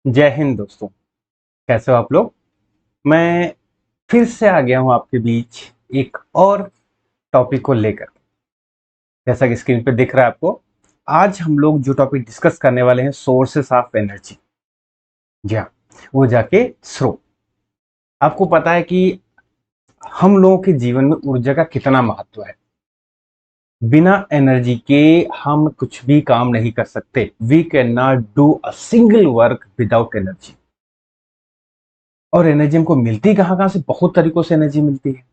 जय हिंद दोस्तों। कैसे हो आप लोग। मैं फिर से आ गया हूं आपके बीच एक और टॉपिक को लेकर। जैसा कि स्क्रीन पे दिख रहा है आपको, आज हम लोग जो टॉपिक डिस्कस करने वाले हैं सोर्सेस ऑफ एनर्जी। जी हाँ, वो जाके स्रोत। आपको पता है कि हम लोगों के जीवन में ऊर्जा का कितना महत्व है। बिना एनर्जी के हम कुछ भी काम नहीं कर सकते। We can not do a single work without energy. और एनर्जी हमको मिलती कहाँ कहाँ से? बहुत तरीकों से एनर्जी मिलती है।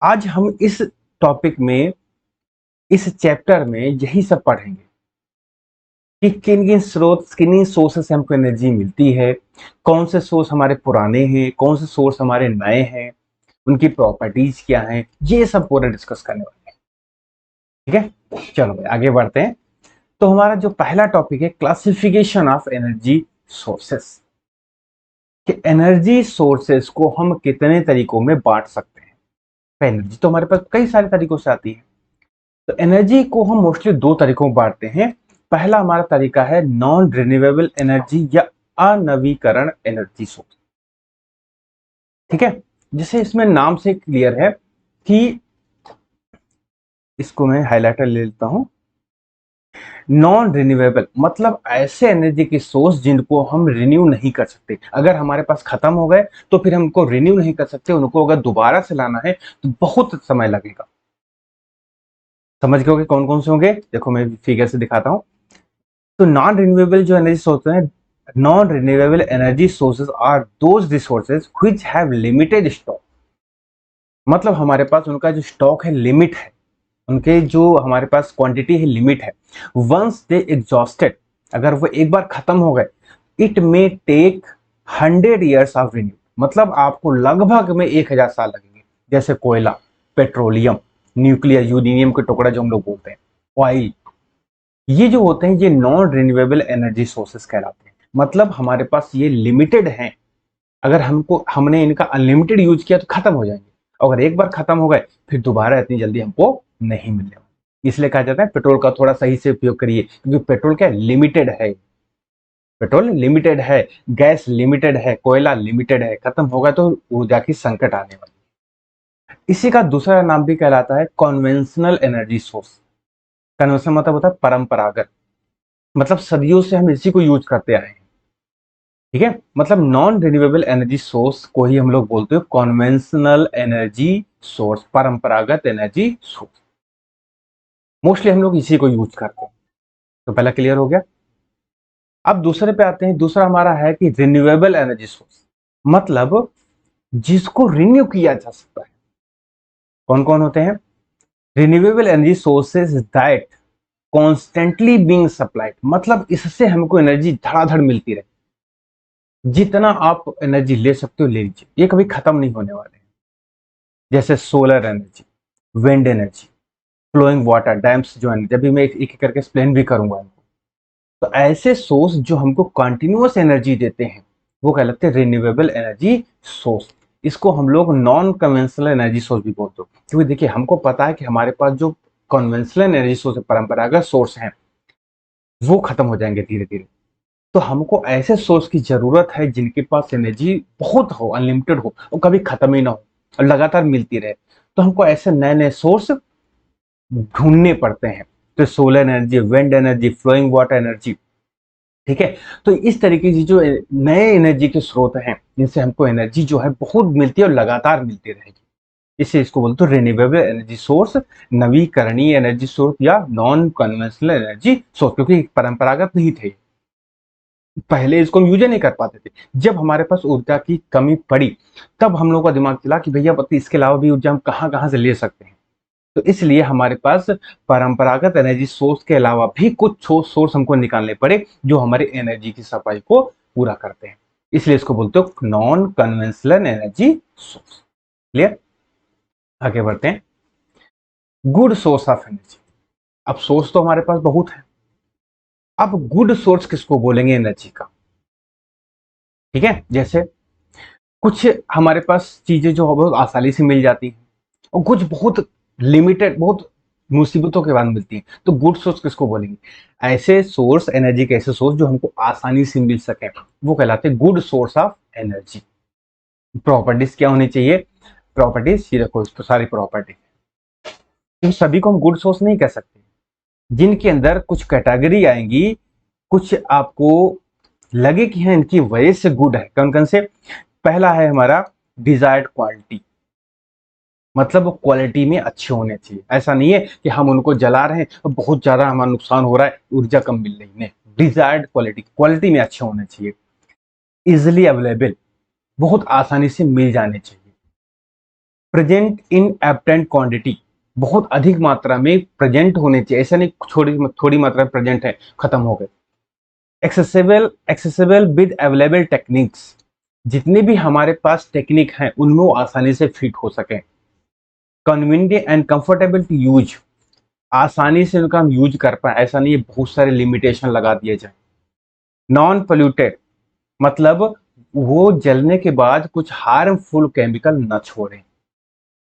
आज हम इस टॉपिक में, इस चैप्टर में यही सब पढ़ेंगे कि किन किन स्रोत, किन किन सोर्सेस से हमको एनर्जी मिलती है, कौन से सोर्स हमारे पुराने हैं, कौन से सोर्स हमारे नए हैं, उनकी प्रॉपर्टीज क्या हैं, ये सब पूरा डिस्कस करने वाले हैं। ठीक है, चलो भाई आगे बढ़ते हैं। तो हमारा जो पहला टॉपिक है क्लासिफिकेशन ऑफ एनर्जी सोर्सेस, कि एनर्जी सोर्सेस को हम कितने तरीकों में बांट सकते हैं। एनर्जी तो हमारे पास कई सारे तरीकों से आती है। तो एनर्जी को हम मोस्टली दो तरीकों में बांटते हैं। पहला हमारा तरीका है नॉन रिन्यूएबल एनर्जी या अनवीकरण एनर्जी सोर्स। ठीक है, जैसे इसमें नाम से क्लियर है कि, इसको मैं हाइलाइटर ले लेता हूं। नॉन रिन्यूएबल मतलब ऐसे एनर्जी के सोर्स जिनको हम रिन्यू नहीं कर सकते। अगर हमारे पास खत्म हो गए तो फिर हमको रिन्यू नहीं कर सकते। उनको अगर दोबारा से लाना है तो बहुत समय लगेगा। समझ गए कौन कौन से होंगे? देखो मैं फिगर से दिखाता हूं। तो नॉन रिन्यूएबल जो एनर्जी सोर्स हैं, non renewable energy sources are those resources which have limited stock. मतलब हमारे पास उनका जो स्टॉक है लिमिट है, उनके जो हमारे पास क्वांटिटी है लिमिट है। वंस दे एग्जॉस्टेड, अगर वो एक बार खत्म हो गए, it may take 100 years of renew. मतलब आपको लगभग में 1000 साल लगेंगे। जैसे कोयला, पेट्रोलियम, न्यूक्लियर, यूरेनियम के टुकड़ा जो हम लोग बोलते हैं, ऑयल, ये जो होते हैं ये नॉन रिन्यूएबल एनर्जी सोर्सेस कहलाते हैं। मतलब हमारे पास ये लिमिटेड हैं। अगर हमने इनका अनलिमिटेड यूज किया तो खत्म हो जाएंगे। अगर एक बार खत्म हो गए फिर दोबारा इतनी जल्दी हमको नहीं मिलेगा। इसलिए कहा जाता है पेट्रोल का थोड़ा सही से उपयोग करिए, क्योंकि पेट्रोल क्या लिमिटेड है। पेट्रोल लिमिटेड है, गैस लिमिटेड है, कोयला लिमिटेड है। खत्म होगा तो ऊर्जा की संकट आने वाली। इसी का दूसरा नाम भी कहलाता है कॉन्वेंशनल एनर्जी सोर्स। कन्वेंशनल मतलब होता है परंपरागत। मतलब सदियों से हम इसी को यूज करते आए हैं। ठीक है, मतलब नॉन रिन्यूएबल एनर्जी सोर्स को ही हम लोग बोलते हैं कॉन्वेंशनल एनर्जी सोर्स, परंपरागत एनर्जी सोर्स। मोस्टली हम लोग इसी को यूज करते हैं। तो पहला क्लियर हो गया। अब दूसरे पे आते हैं। दूसरा हमारा है कि रिन्यूएबल एनर्जी सोर्स, मतलब जिसको रिन्यू किया जा सकता है। कौन कौन होते हैं? Renewable energy sources that constantly being supplied, मतलब इससे हमको एनर्जी धड़ाधड़ मिलती रहे। जितना आप एनर्जी ले सकते हो ले लीजिए, ये कभी खत्म नहीं होने वाले हैं। जैसे solar energy, wind energy, flowing water, dams जो एनर्जी, अभी मैं एक एक करके एक्सप्लेन भी करूंगा इनको। तो ऐसे सोर्स जो हमको कंटिन्यूअस एनर्जी देते हैं वो कहलाते हैं रिन्यूएबल एनर्जी सोर्स। इसको हम लोग नॉन कन्वेंशनल एनर्जी सोर्स भी बोलते हैं, क्योंकि देखिए हमको पता है कि हमारे पास जो कन्वेंशनल एनर्जी सोर्स है, परंपरागत सोर्स हैं, वो खत्म हो जाएंगे धीरे धीरे। तो हमको ऐसे सोर्स की जरूरत है जिनके पास एनर्जी बहुत हो, अनलिमिटेड हो और कभी खत्म ही ना हो और लगातार मिलती रहे। तो हमको ऐसे नए नए सोर्स ढूंढने पड़ते हैं। तो solar energy, wind energy, flowing water energy. ठीक है, तो इस तरीके की जो नए एनर्जी के स्रोत हैं जिनसे हमको एनर्जी जो है बहुत मिलती है और लगातार मिलती रहेगी, इससे इसको बोलते हैं रिन्यूएबल एनर्जी सोर्स, नवीकरणीय एनर्जी सोर्स या नॉन कन्वेंशनल एनर्जी सोर्स। क्योंकि परंपरागत नहीं थे, पहले इसको हम यूज नहीं कर पाते थे। जब हमारे पास ऊर्जा की कमी पड़ी तब हम लोगों का दिमाग चला कि भैया इसके अलावा भी ऊर्जा हम कहाँ कहाँ से ले सकते हैं। तो इसलिए हमारे पास परंपरागत एनर्जी सोर्स के अलावा भी कुछ सोर्स हमको निकालने पड़े जो हमारे एनर्जी की सप्लाई को पूरा करते हैं। इसलिए इसको बोलते हो non conventional energy source. Clear? आगे बढ़ते हैं। Good source of energy. अब सोर्स तो हमारे पास बहुत है। अब गुड सोर्स किसको बोलेंगे एनर्जी का? ठीक है, जैसे कुछ हमारे पास चीजें जो बहुत आसानी से मिल जाती हैं और कुछ बहुत लिमिटेड, बहुत मुसीबतों के बाद मिलती है। तो गुड सोर्स किसको बोलेंगे? ऐसे सोर्स, एनर्जी के ऐसे सोर्स जो हमको आसानी से मिल सके, वो कहलाते हैं good source of energy. Properties क्या होनी चाहिए? प्रॉपर्टीज ये देखो, इस तो सारी प्रॉपर्टी, इन सभी को हम गुड सोर्स नहीं कह सकते। जिनके अंदर कुछ कैटेगरी आएंगी, कुछ आपको लगे कि हाँ इनकी वजह से गुड है। कौन कौन से? पहला है हमारा डिजायर्ड क्वालिटी, मतलब वो क्वालिटी में अच्छे होने चाहिए। ऐसा नहीं है कि हम उनको जला रहे हैं और बहुत ज्यादा हमारा नुकसान हो रहा है, ऊर्जा कम मिल रही है। डिजायर्ड क्वालिटी, क्वालिटी में अच्छे होने चाहिए। इजिली अवेलेबल, बहुत आसानी से मिल जाने चाहिए। प्रेजेंट इन एब्टेंट क्वांटिटी, बहुत अधिक मात्रा में प्रेजेंट होने चाहिए। ऐसा नहीं थोड़ी थोड़ी मात्रा में प्रेजेंट है, खत्म हो गए। Accessible, accessible with available techniques, जितने भी हमारे पास टेक्निक हैं उनमें वो आसानी से फिट हो सके। Convenient and comfortable to use, आसानी से उनका हम यूज कर पाए, ऐसा नहीं है बहुत सारे लिमिटेशन लगा दिए जाए। नॉन पोल्यूटेड, मतलब वो जलने के बाद कुछ हार्मफुल केमिकल न छोड़े।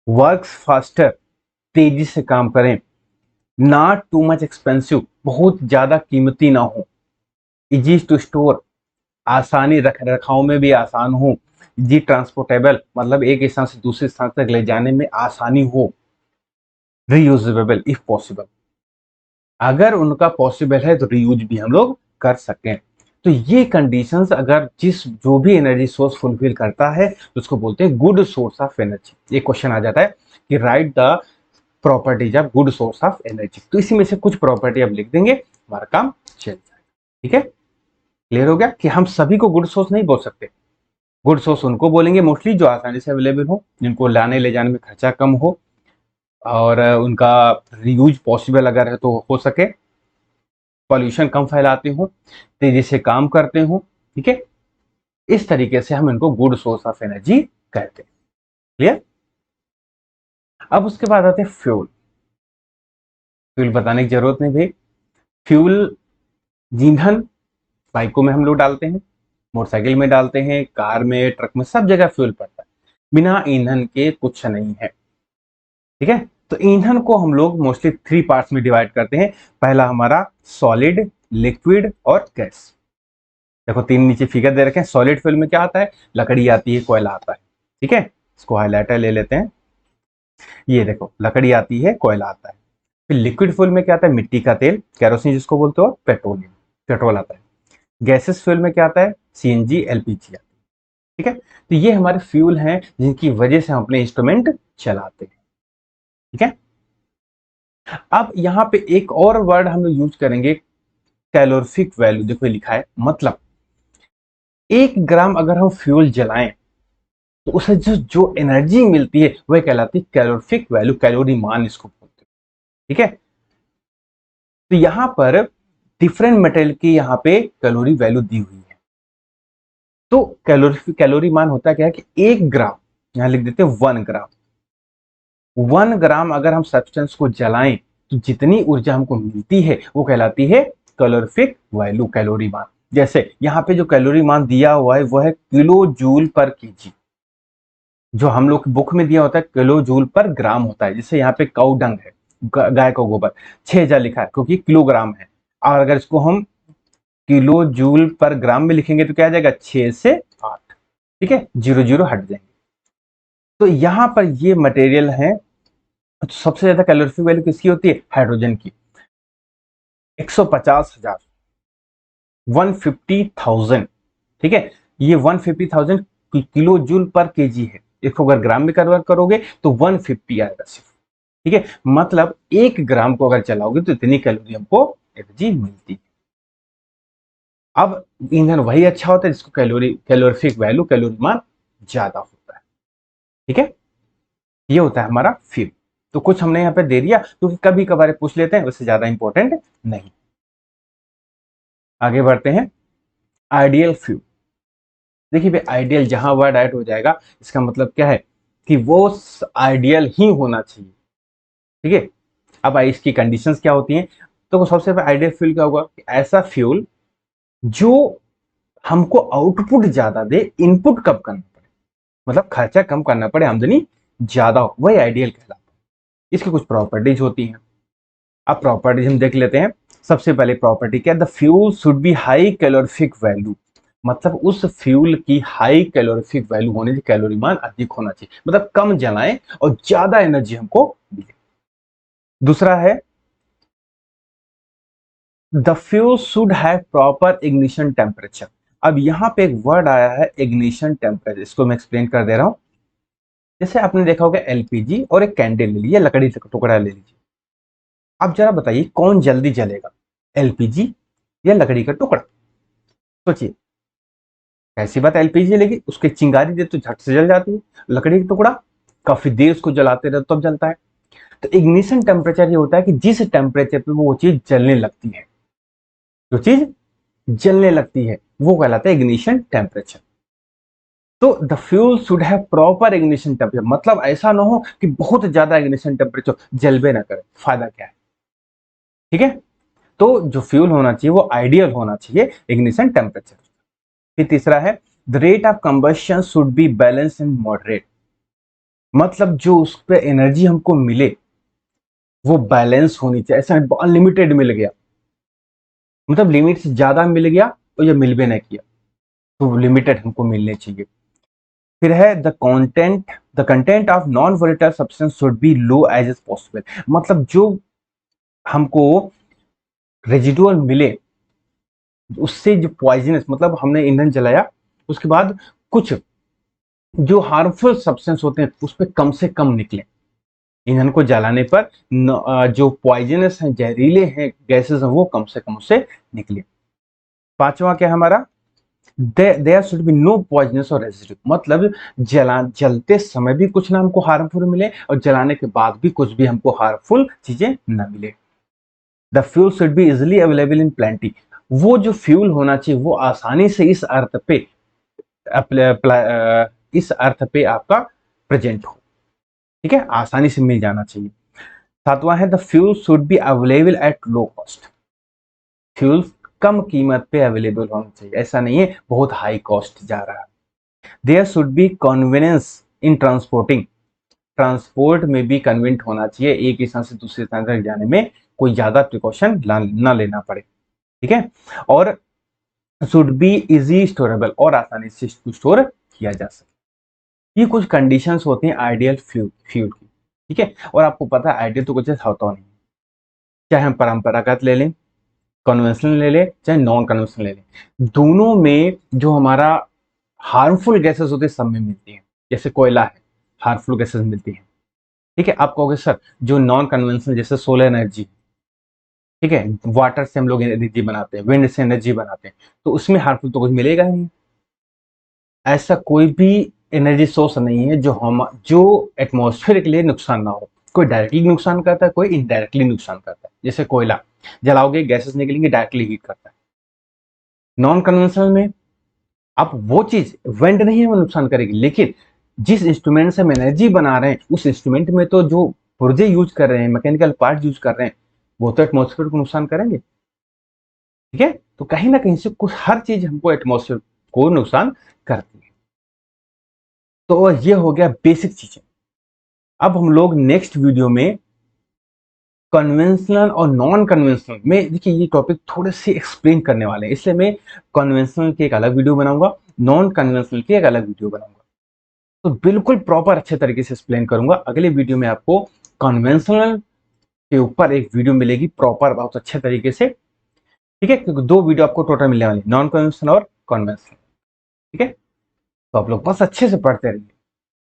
वर्क्स फास्टर, तेजी से काम करें। नॉट टू मच एक्सपेंसिव, बहुत ज्यादा कीमती ना हो। इजी टू स्टोर, आसानी रख रखाव में भी आसान हो। इजी ट्रांसपोर्टेबल, मतलब एक स्थान से दूसरे स्थान तक ले जाने में आसानी हो। रीयूजेबल इफ पॉसिबल, अगर उनका पॉसिबल है तो रीयूज भी हम लोग कर सकें। तो ये कंडीशंस अगर जिस जो भी एनर्जी सोर्स फुलफिल करता है तो उसको बोलते हैं गुड सोर्स ऑफ एनर्जी। एक क्वेश्चन आ जाता है कि right the properties of good source of energy, तो इसी में से कुछ प्रॉपर्टी अब लिख देंगे, हमारा काम चल जाएगा। ठीक है, क्लियर हो गया कि हम सभी को गुड सोर्स नहीं बोल सकते। गुड सोर्स उनको बोलेंगे मोस्टली जो आसानी से अवेलेबल हो, जिनको लाने ले जाने में खर्चा कम हो, और उनका रीयूज पॉसिबल अगर है तो हो सके, पॉल्यूशन कम फैलाते हो, तेजी से काम करते हो। ठीक है, इस तरीके से हम इनको गुड सोर्स ऑफ एनर्जी कहते हैं। क्लियर? अब उसके बाद आते हैं फ्यूल। फ्यूल बताने की जरूरत नहीं भाई। फ्यूल ईंधन बाइकों में हम लोग डालते हैं, मोटरसाइकिल में डालते हैं, कार में, ट्रक में, सब जगह फ्यूल पड़ता है। बिना ईंधन के कुछ नहीं है। ठीक है, तो ईंधन को हम लोग मोस्टली थ्री पार्ट्स में डिवाइड करते हैं। पहला हमारा सॉलिड, लिक्विड और गैस। देखो तीन नीचे फिगर दे रखे हैं। सॉलिड फ्यूल में क्या आता है? लकड़ी आती है, कोयला आता है। ठीक है, इसको हाईलाइटर ले लेते हैं। ये देखो लकड़ी आती है, कोयला आता है। फिर लिक्विड फ्यूल में क्या आता है? मिट्टी का तेल, कैरोसिन जिसको बोलते हो, पेट्रोलियम, पेट्रोल आता है। गैसेस फ्यूल में क्या आता है? सीएनजी, एलपीजी आता है। ठीक है, तो ये हमारे फ्यूल हैं जिनकी वजह से हम अपने इंस्ट्रूमेंट चलाते हैं। ठीक है, अब यहाँ पे एक और वर्ड हम लोग यूज करेंगे, कैलोरीफिक वैल्यू। देखो ये लिखा है, मतलब 1 ग्राम अगर हम फ्यूल जलाएं तो उसे जो जो एनर्जी मिलती है वह कहलाती है कैलोरीफिक वैल्यू, कैलोरी मान इसको बोलते हैं। ठीक है, तो यहां पर डिफरेंट मटेरियल की यहाँ पे कैलोरी वैल्यू दी हुई है। तो कैलोरी मान होता क्या है कि 1 ग्राम, यहां लिख देते हैं 1 ग्राम। 1 ग्राम अगर हम सब्सटेंस को जलाएं तो जितनी ऊर्जा हमको मिलती है वो कहलाती है कैलोरीफिक वैल्यू, कैलोरी मान। जैसे यहाँ पे जो कैलोरी मान दिया हुआ है वो है किलो जूल पर केजी। जो हम लोग बुक में दिया होता है किलो जूल पर ग्राम होता है। जैसे यहाँ पे काऊ डंग है, गाय का गोबर, 6,000 लिखा है क्योंकि किलोग्राम है। और अगर इसको हम किलो जूल पर ग्राम में लिखेंगे तो क्या आ जाएगा? 6 से 8। ठीक है, 0 0 हट जाएंगे। तो यहाँ पर ये मटेरियल है। तो सबसे ज्यादा कैलोरीफिक वैल्यू किसकी होती है? हाइड्रोजन की। 150,000, 150,000। ठीक है, ये 150,000 किलो जूल पर केजी है। इसको अगर ग्राम में कन्वर्ट करोगे तो 150 आएगा सिर्फ। ठीक है, मतलब 1 ग्राम को अगर चलाओगे तो इतनी कैलोरी हमको एनर्जी मिलती है। अब ईंधन वही अच्छा होता है जिसको कैलोरीफिक वैल्यू, कैलोरी मान ज्यादा होता है। ठीक है, ये होता है हमारा फ्यूल। तो कुछ हमने यहाँ पे दे दिया क्योंकि कभी कभार पूछ लेते हैं, वैसे ज्यादा इंपॉर्टेंट नहीं। आगे बढ़ते हैं, आइडियल फ्यूल। देखिए भाई, आइडियल जहां वर्ड ऐड हो जाएगा इसका मतलब क्या है कि वो आइडियल ही होना चाहिए। ठीक है, अब इसकी कंडीशंस क्या होती हैं? तो सबसे पहले आइडियल फ्यूल क्या होगा? ऐसा फ्यूल जो हमको आउटपुट ज्यादा दे, इनपुट कम करना पड़े, मतलब खर्चा कम करना पड़े, आमदनी ज्यादा हो, वही आइडियल कहलाता है। इसकी कुछ प्रॉपर्टीज होती हैं। अब प्रॉपर्टीज हम देख लेते हैं। सबसे पहले प्रॉपर्टी क्या, the fuel should B high calorific value, मतलब उस फ्यूल की हाई कैलोरीफिक वैल्यू होने से कैलोरी मान अधिक होना चाहिए, मतलब कम जलाएं और ज्यादा एनर्जी हमको मिले। दूसरा है the fuel should have proper ignition temperature. अब यहां पे एक वर्ड आया है इग्निशन टेम्परेचर, इसको मैं एक्सप्लेन कर दे रहा हूं। जैसे आपने देखा होगा एलपीजी और एक कैंडल ले लीजिए, लकड़ी का टुकड़ा ले लीजिए। अब जरा बताइए कौन जल्दी जलेगा, एलपीजी या लकड़ी का टुकड़ा? सोचिए। ऐसी बात, एलपीजी लेगी उसके चिंगारी दे तो झट से जल जाती है, लकड़ी का टुकड़ा काफी देर उसको जलाते रहे तब जलता है। तो इग्निशन टेम्परेचर ये होता है कि जिस टेम्परेचर पे वो चीज जलने लगती है, जो चीज जलने लगती है वो कहलाता है इग्निशन टेम्परेचर। तो the fuel should have proper ignition temperature, मतलब ऐसा ना हो कि बहुत ज्यादा इग्निशन टेम्परेचर जलबे ना करे, फायदा क्या है? ठीक है। तो जो फ्यूल होना चाहिए वो आइडियल होना चाहिए इग्निशन टेम्परेचर। फिर तीसरा है the rate of combustion should be balance and moderate, मतलब जो उस पर एनर्जी हमको मिले वो बैलेंस होनी चाहिए, ऐसा अनलिमिटेड मिल गया, मतलब लिमिट से ज्यादा मिल गया तो ये मिल भी नहीं किया, तो लिमिटेड हमको मिलने चाहिए। फिर है the content of non volatile substance should be low as is possible, मतलब जो हमको रेजिडुअल मिले उससे जो पॉइजनस, मतलब हमने ईंधन जलाया उसके बाद कुछ जो हार्मफुल सब्सटेंस होते हैं उस पर कम से कम निकले, ईंधन को जलाने पर जो पॉइजनस हैं, जहरीले हैं, गैसेस हैं, वो कम से कम उससे निकले। पांचवा क्या हमारा, there should be no poisonous और रेजिड्यू, मतलब जलते समय भी कुछ ना हमको हार्मफुल मिले और जलाने के बाद भी कुछ भी हमको हार्मफुल चीजें ना मिले। The fuel should be easily available in plenty, वो जो फ्यूल होना चाहिए वो आसानी से इस अर्थ पे आपका प्रेजेंट हो, ठीक है, आसानी से मिल जाना चाहिए। सातवां है the fuel should be available at low cost, fuel कम कीमत पे अवेलेबल होना चाहिए, ऐसा नहीं है बहुत हाई कॉस्ट जा रहा है। There should be convenience in transporting, transport में भी कन्वीनियंट होना चाहिए, एक स्थान से दूसरे स्थान तक जाने में कोई ज्यादा प्रिकॉशन ना लेना पड़े, ठीक है। और शुड बी इजी स्टोरेबल, और आसानी से स्टोर किया जा सके। ये कुछ कंडीशंस होती हैं आइडियल फ्यूल की, ठीक है। और आपको पता है आइडियल तो कुछ ऐसा होता नहीं, चाहे हम परंपरागत ले लें, कन्वेंशनल ले लें, चाहे नॉन कन्वेंशनल ले लें, दोनों में जो हमारा हार्मफुल गैसेस होते हैं सब में मिलती हैं। जैसे कोयला है, हार्मफुल गैसेस मिलती हैं, ठीक है। आप कहोगे सर जो नॉन कन्वेंशनल जैसे सोलर एनर्जी, ठीक है, वाटर से हम लोग एनर्जी बनाते हैं, विंड से एनर्जी बनाते हैं, तो उसमें हार्मफुल तो कुछ मिलेगा ही नहीं। ऐसा कोई भी एनर्जी सोर्स नहीं है जो एटमॉस्फेयर के लिए नुकसान ना हो, कोई डायरेक्टली नुकसान करता है, कोई इनडायरेक्टली नुकसान करता है। जैसे कोयला जलाओगे गैसेस निकलेंगे, डायरेक्टली हीट करता है। नॉन कन्वेंशनल में आप वो चीज वेंट नहीं है वो नुकसान करेगी, लेकिन जिस इंस्ट्रूमेंट से हम एनर्जी बना रहे हैं उस इंस्ट्रूमेंट में तो जो पुर्जे यूज कर रहे हैं, मैकेनिकल पार्ट यूज कर रहे हैं, वो तो एटमॉस्फेयर को नुकसान करेंगे, ठीक है। तो कहीं ना कहीं से कुछ हर चीज हमको एटमॉस्फेयर को नुकसान करती है। तो ये हो गया बेसिक चीजें। अब हम लोग नेक्स्ट वीडियो में कन्वेंशनल और नॉन कन्वेंशनल में, देखिए ये टॉपिक थोड़े से एक्सप्लेन करने वाले हैं, इसलिए मैं कन्वेंशनल की एक अलग वीडियो बनाऊंगा, नॉन कन्वेंशनल की एक अलग वीडियो बनाऊंगा, तो बिल्कुल प्रॉपर अच्छे तरीके से एक्सप्लेन करूंगा। अगले वीडियो में आपको कन्वेंशनल के ऊपर एक वीडियो मिलेगी प्रॉपर बहुत अच्छे तरीके से, ठीक है, क्योंकि दो वीडियो आपको टोटल मिलने वाली, नॉन कन्वेंशनल और कन्वेंशनल, ठीक है। तो आप लोग बस अच्छे से पढ़ते रहिए,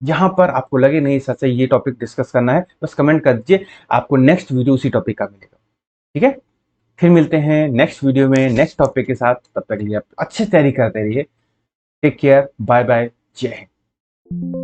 जहां पर आपको लगे नहीं सच ये टॉपिक डिस्कस करना है बस कमेंट कर दीजिए, आपको नेक्स्ट वीडियो उसी टॉपिक का मिलेगा, ठीक है। फिर मिलते हैं नेक्स्ट वीडियो में नेक्स्ट टॉपिक के साथ, तब तक के लिए आप अच्छे तैयारी करते रहिए। टेक केयर, बाय बाय, जय हिंद।